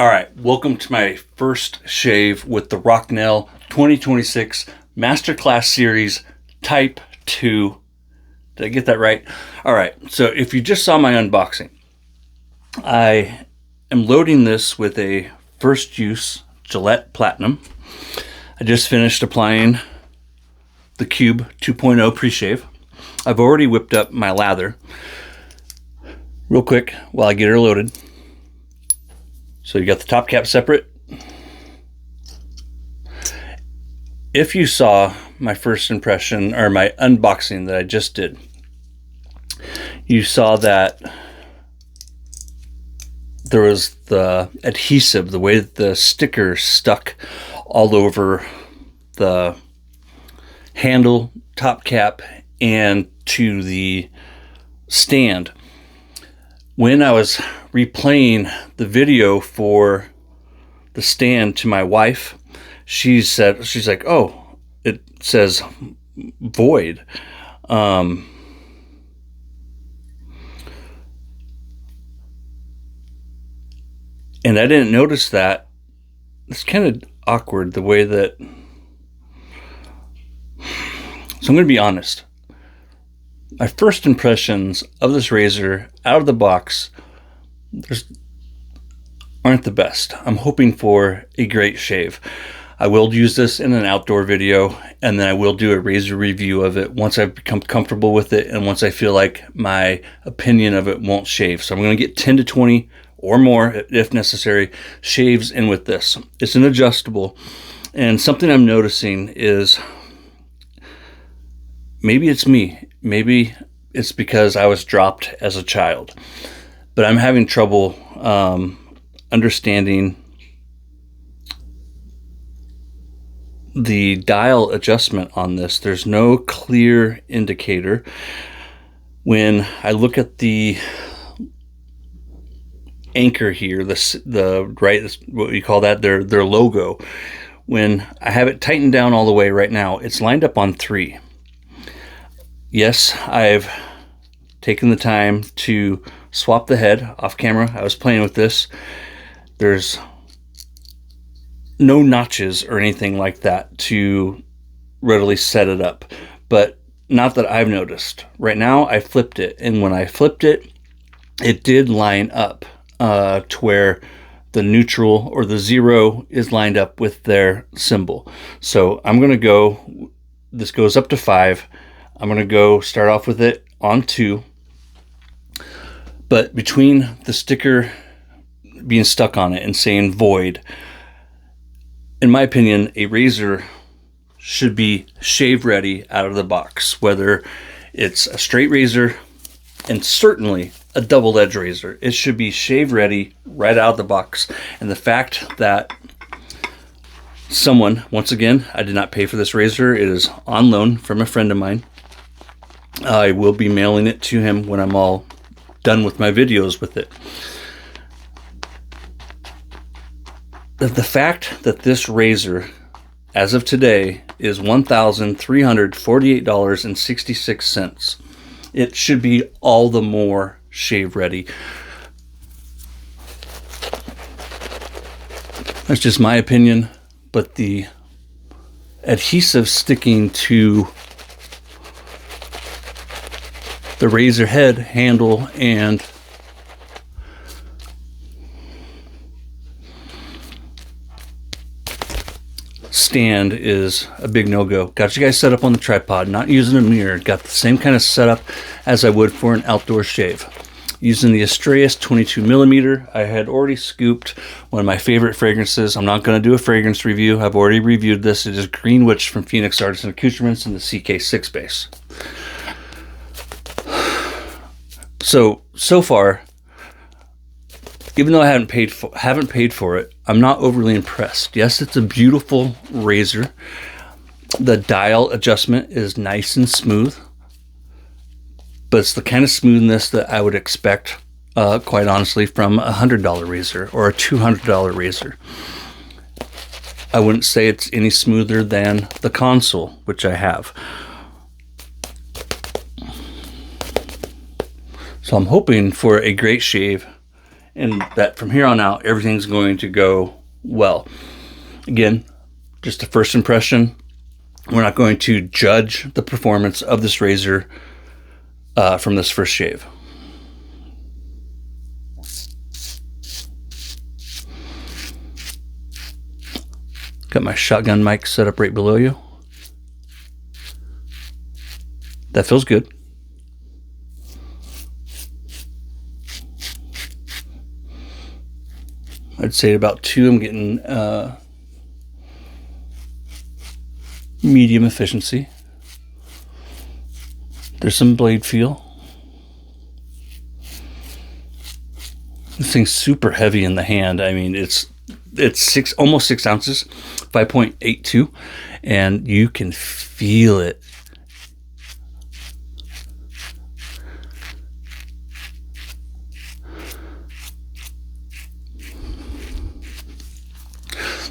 All right, welcome to my first shave with the Rocnel 2026 Masterclass Series Type 2. Did I get that right? All right, so if you just saw my unboxing, I am loading this with a first use Gillette Platinum. I just finished applying the Cube 2.0 pre-shave. I've already whipped up my lather. Real quick while I get her loaded. So you got the top cap separate. If you saw my first impression or my unboxing that I just did, you saw that there was the adhesive, the way that the sticker stuck all over the handle, top cap, and to the stand. When I was replaying the video for the stand to my wife, she's like, oh, it says void. And I didn't notice that. It's kind of awkward the way that. So I'm going to be honest. My first impressions of this razor out of the box aren't the best. I'm hoping for a great shave. I will use this in an outdoor video, and then I will do a razor review of it once I've become comfortable with it and once I feel like my opinion of it won't shave. So I'm going to get 10 to 20 or more, if necessary, shaves in with this. It's an adjustable, and something I'm noticing is maybe it's me. Maybe it's because I was dropped as a child, but I'm having trouble understanding the dial adjustment on this. There's no clear indicator. When I look at the anchor here, the right, what you call that, their logo, when I have it tightened down all the way right now, it's lined up on 3. Yes, I've taken the time to swap the head off camera. I was playing with this. There's no notches or anything like that to readily set it up, but not that I've noticed. Right now I flipped it, and when I flipped it, it did line up to where the neutral or the 0 is lined up with their symbol. So I'm going to go, this goes up to 5. I'm going to go start off with it on 2. But between the sticker being stuck on it and saying void, in my opinion, a razor should be shave ready out of the box, whether it's a straight razor and certainly a double edge razor. It should be shave ready right out of the box. And the fact that someone, once again, I did not pay for this razor. It is on loan from a friend of mine. I will be mailing it to him when I'm all done with my videos with it. The fact that this razor, as of today, is $1,348.66. It should be all the more shave ready. That's just my opinion, but the adhesive sticking to the razor head, handle, and stand is a big no-go. Got you guys set up on the tripod, not using a mirror. Got the same kind of setup as I would for an outdoor shave. Using the Astreus 22mm, I had already scooped one of my favorite fragrances. I'm not going to do a fragrance review. I've already reviewed this. It is Green Witch from Phoenix Artisan Accoutrements in the CK6 base. So far, even though I haven't paid for it, I'm not overly impressed. Yes, it's a beautiful razor. The dial adjustment is nice and smooth, but it's the kind of smoothness that I would expect, quite honestly, from a $100 razor or a $200 razor. I wouldn't say it's any smoother than the console, which I have. So I'm hoping for a great shave and that from here on out, everything's going to go well. Again, just a first impression. We're not going to judge the performance of this razor from this first shave. Got my shotgun mic set up right below you. That feels good. I'd say at about 2, I'm getting medium efficiency. There's some blade feel. This thing's super heavy in the hand. I mean, it's almost 6 ounces, 5.82, and you can feel it.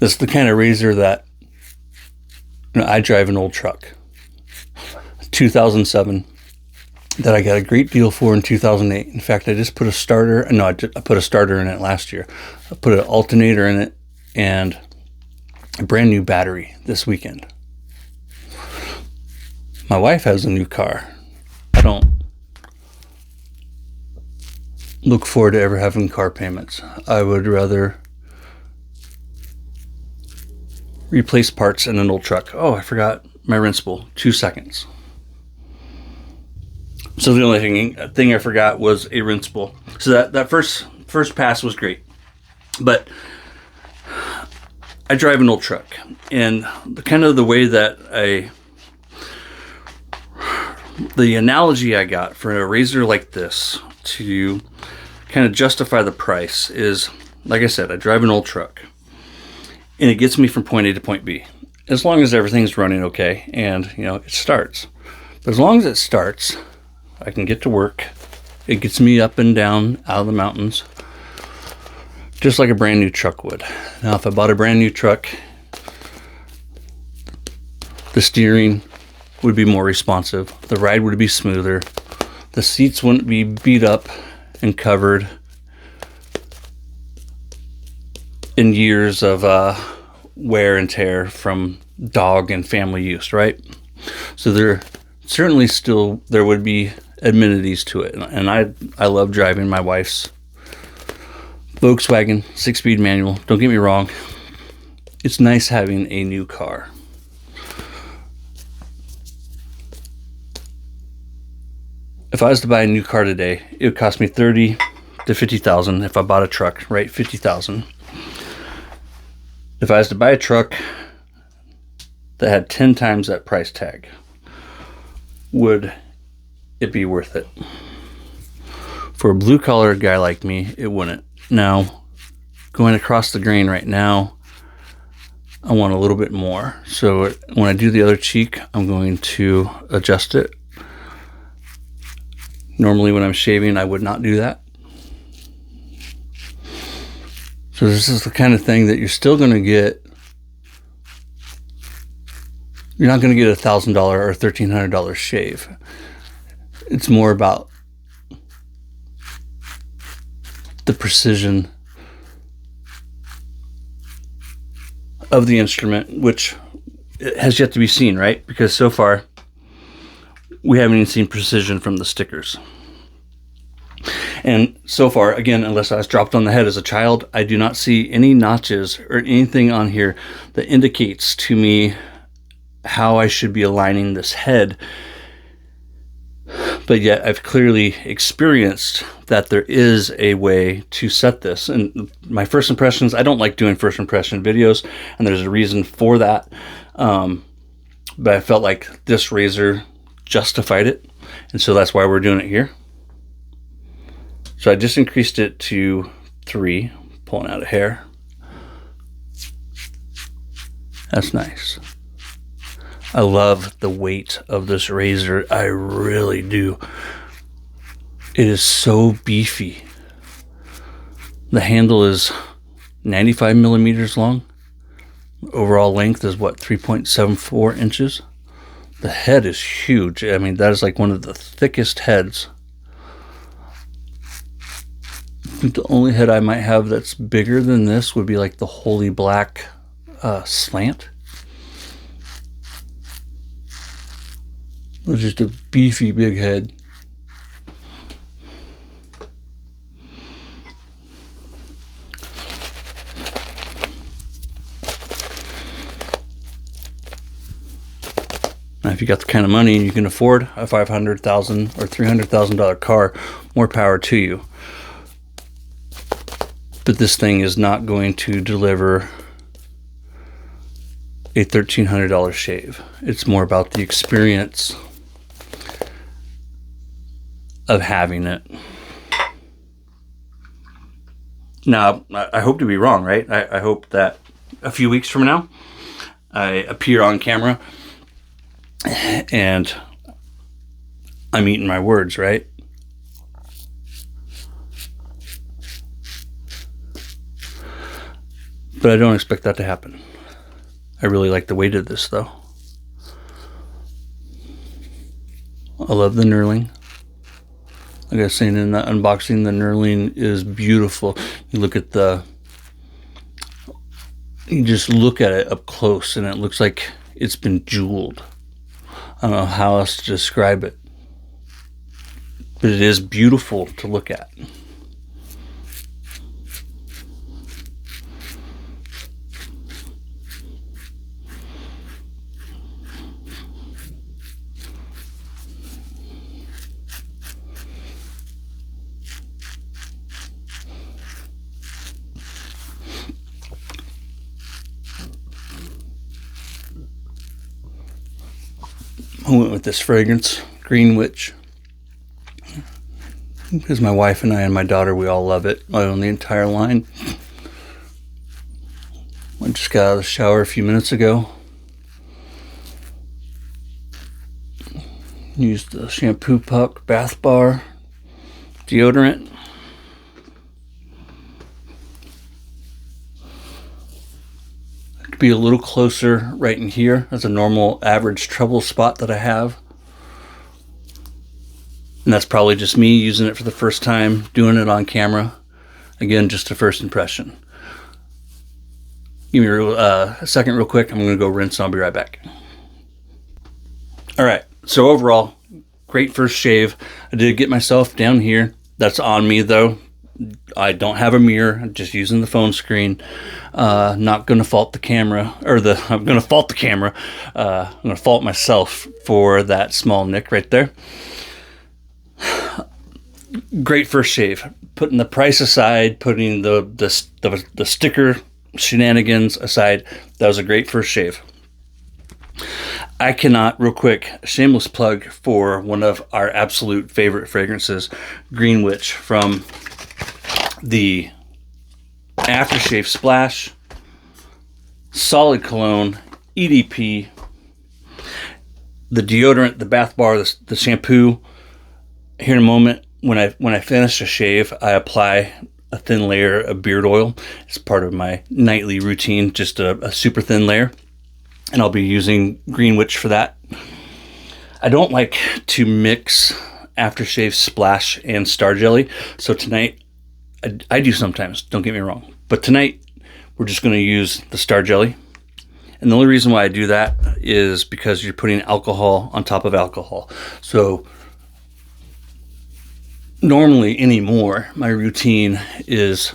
This is the kind of razor that, you know, I drive an old truck, 2007, that I got a great deal for in 2008. In fact, I just put a starter. No, I put a starter in it last year. I put an alternator in it and a brand new battery this weekend. My wife has a new car. I don't look forward to ever having car payments. I would rather replace parts in an old truck. Oh, I forgot my rinse spool. 2 seconds. So the only thing I forgot was a rinse spool. So that first pass was great. But I drive an old truck, and the way that the analogy I got for a razor like this to kind of justify the price is, like I said, I drive an old truck, and it gets me from point A to point B, as long as everything's running okay and, you know, it starts. But as long as it starts, I can get to work. It gets me up and down out of the mountains, just like a brand new truck would. Now, if I bought a brand new truck, the steering would be more responsive. The ride would be smoother. The seats wouldn't be beat up and covered in years of wear and tear from dog and family use, right? So there would be amenities to it, and I love driving my wife's Volkswagen 6-speed manual. Don't get me wrong, it's nice having a new car. If I was to buy a new car today, it would cost me $30,000 to $50,000. If I bought a truck, right, $50,000. If I was to buy a truck that had 10 times that price tag, would it be worth it? For a blue collar guy like me, it wouldn't. Now, going across the grain right now, I want a little bit more. So when I do the other cheek, I'm going to adjust it. Normally when I'm shaving, I would not do that. So this is the kind of thing that you're still going to get. You're not going to get $1,000 or $1,300 shave. It's more about the precision of the instrument, which has yet to be seen, right? Because so far, we haven't even seen precision from the stickers. And so far, again, unless I was dropped on the head as a child, I do not see any notches or anything on here that indicates to me how I should be aligning this head. But yet I've clearly experienced that there is a way to set this. And my first impressions, I don't like doing first impression videos, and there's a reason for that. But I felt like this razor justified it, and so that's why we're doing it here. So I just increased it to 3, pulling out a hair. That's nice. I love the weight of this razor. I really do. It is so beefy. The handle is 95 millimeters long. Overall length is what, 3.74 inches? The head is huge. I mean, that is like one of the thickest heads think the only head I might have that's bigger than this would be like the Holy Black slant. It's just a beefy big head. Now, if you got the kind of money and you can afford a $500,000 or $300,000 car, more power to you. But this thing is not going to deliver a $1,300 shave. It's more about the experience of having it. Now, I hope to be wrong, right? I hope that a few weeks from now, I appear on camera and I'm eating my words, right? But I don't expect that to happen. I really like the weight of this, though. I love the knurling. Like I was saying in the unboxing, the knurling is beautiful. You look at you just look at it up close and it looks like it's been jeweled. I don't know how else to describe it, but it is beautiful to look at. I went with this fragrance, Green Witch, because my wife and I and my daughter, we all love it. I own the entire line. I just got out of the shower a few minutes ago. Used the shampoo puck, bath bar, deodorant. Be a little closer right in here. That's a normal average trouble spot that I have, and that's probably just me using it for the first time, doing it on camera. Again, just a first impression. Give me a second real quick. I'm gonna go rinse and I'll be right back. All right, so overall, great first shave. I did get myself down here. That's on me though. I don't have a mirror. I'm just using the phone screen. Not going to fault the camera, I'm going to fault the camera. I'm going to fault myself for that small nick right there. Great first shave. Putting the price aside, putting the sticker shenanigans aside, that was a great first shave. I cannot, real quick, shameless plug for one of our absolute favorite fragrances, Green Witch, from the aftershave splash, solid cologne, EDP, the deodorant, the bath bar, the shampoo. Here in a moment, when I finish a shave, I apply a thin layer of beard oil. It's part of my nightly routine, just a super thin layer, and I'll be using Green Witch for that. I don't like to mix aftershave splash and Star Jelly, so tonight I do sometimes, don't get me wrong. But tonight, we're just going to use the Star Jelly. And the only reason why I do that is because you're putting alcohol on top of alcohol. So normally anymore, my routine is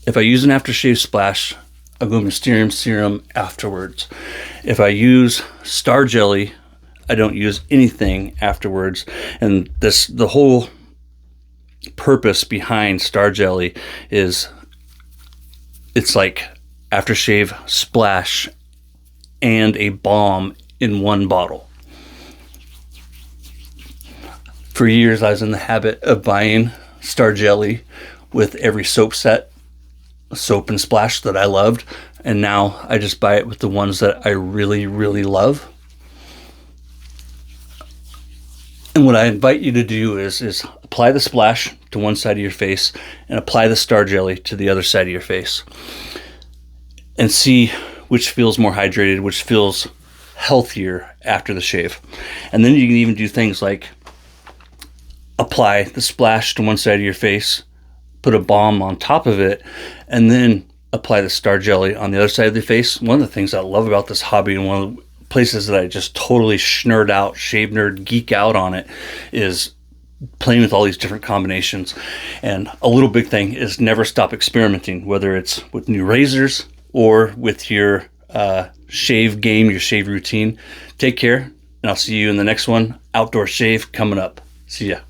if I use an aftershave splash, I'll go Mysterium Serum afterwards. If I use Star Jelly, I don't use anything afterwards. And the whole purpose behind Star Jelly is it's like aftershave splash and a balm in one bottle. For years I was in the habit of buying Star Jelly with every soap set, soap and splash that I loved, and now I just buy it with the ones that I really, really love. And what I invite you to do is apply the splash to one side of your face and apply the Star Jelly to the other side of your face. And see which feels more hydrated, which feels healthier after the shave. And then you can even do things like apply the splash to one side of your face, put a balm on top of it, and then apply the star jelly on the other side of the face. One of the things I love about this hobby, and one of the places that I just totally nerd out, shave nerd, geek out on it, is playing with all these different combinations. And a little big thing is never stop experimenting, whether it's with new razors or with your shave game, your shave routine. Take care, and I'll see you in the next one. Outdoor shave coming up. See ya.